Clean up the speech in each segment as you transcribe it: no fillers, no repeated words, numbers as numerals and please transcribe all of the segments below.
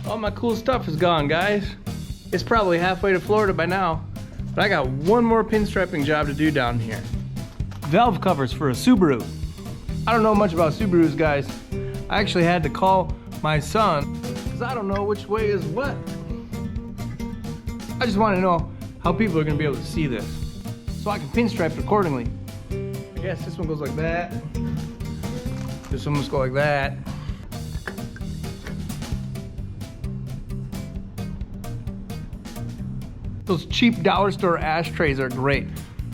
All my cool stuff is gone, guys. It's probably halfway to Florida by now, but I got one more pinstriping job to do down here. Valve covers for a Subaru. I don't know much about Subarus, guys. I actually had to call my son because I don't know which way is what. I just want to know how people are going to be able to see this so I can pinstripe it accordingly. I guess this one goes like that. This one must go like that. Those cheap dollar store ashtrays are great.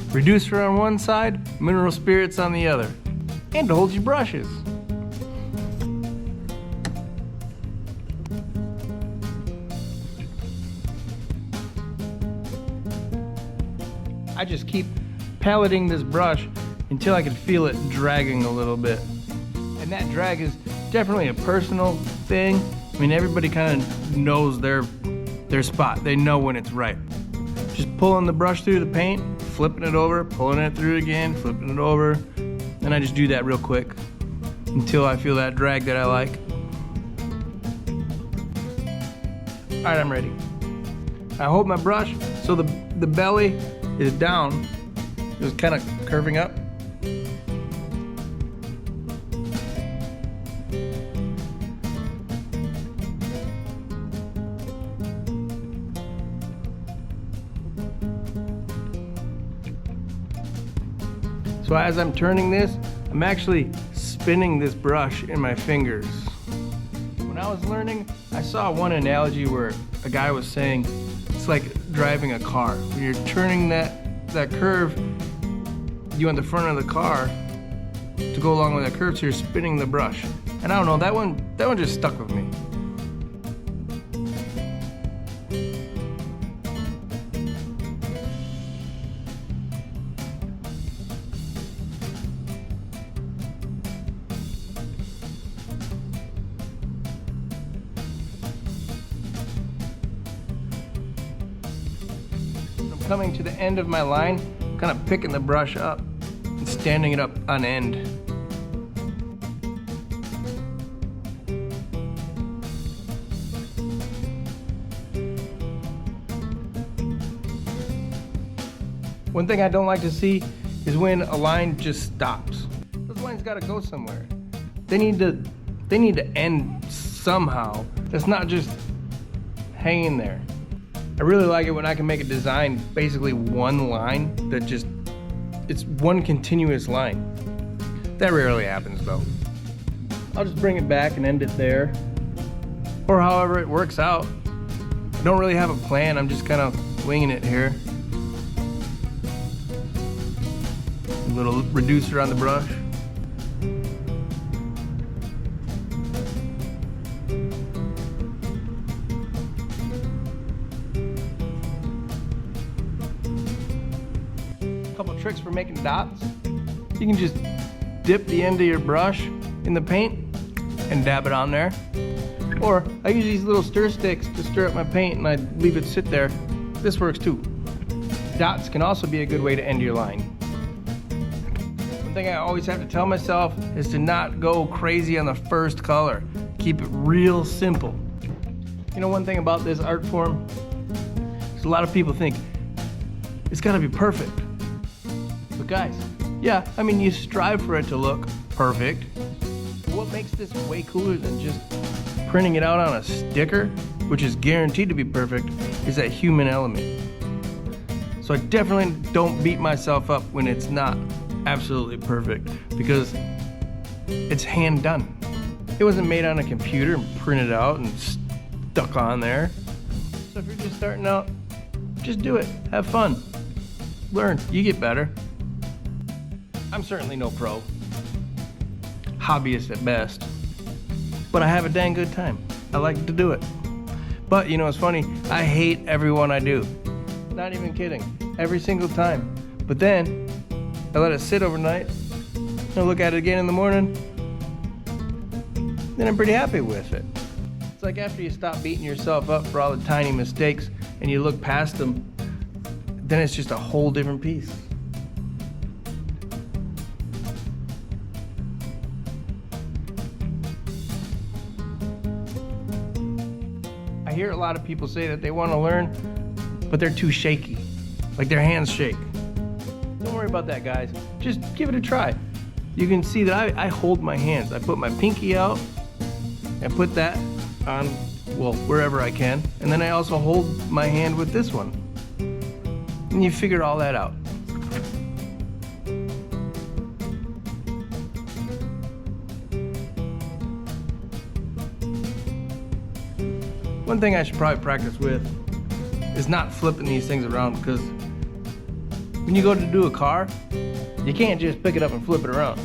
Reducer on one side, mineral spirits on the other. And to hold your brushes. I just keep palleting this brush until I can feel it dragging a little bit. And that drag is definitely a personal thing. I mean, everybody kind of knows their spot. They know when it's right. Just pulling the brush through the paint, flipping it over, pulling it through again, flipping it over. And I just do that real quick until I feel that drag that I like. All right, I'm ready. I hold my brush so the belly is down, just kind of curving up. So as I'm turning this, I'm actually spinning this brush in my fingers. When I was learning, I saw one analogy where a guy was saying it's like driving a car. When you're turning that curve, you want the front of the car to go along with that curve, so you're spinning the brush. And I don't know, that one just stuck with me. Coming to the end of my line, kind of picking the brush up and standing it up on end. One thing I don't like to see is when a line just stops. Those lines gotta go somewhere. They need to end somehow. That's not just hanging there. I really like it when I can make a design basically one line that just, it's one continuous line. That rarely happens though. I'll just bring it back and end it there, or however it works out. I don't really have a plan, I'm just kind of winging it here. A little reducer on the brush. Couple tricks for making dots. You can just dip the end of your brush in the paint and dab it on there. Or I use these little stir sticks to stir up my paint and I leave it sit there. This works too. Dots can also be a good way to end your line. One thing I always have to tell myself is to not go crazy on the first color. Keep it real simple. You know, one thing about this art form is a lot of people think it's gotta be perfect. But guys, yeah, I mean, you strive for it to look perfect. But what makes this way cooler than just printing it out on a sticker, which is guaranteed to be perfect, is that human element. So I definitely don't beat myself up when it's not absolutely perfect, because it's hand done. It wasn't made on a computer and printed out and stuck on there. So if you're just starting out, just do it, have fun, learn, you get better. I'm certainly no pro, hobbyist at best, but I have a dang good time. I like to do it. But you know, it's funny, I hate everyone I do. Not even kidding, every single time. But then, I let it sit overnight, I look at it again in the morning, then I'm pretty happy with it. It's like after you stop beating yourself up for all the tiny mistakes and you look past them, then it's just a whole different piece. hear a lot of people say that they want to learn, but they're too shaky. Like their hands shake. Don't worry about that, guys. Just give it a try. You can see that I hold my hands. I put my pinky out and put that on, well, wherever I can. And then I also hold my hand with this one. And you figure all that out. One thing I should probably practice with is not flipping these things around, because when you go to do a car, you can't just pick it up and flip it around.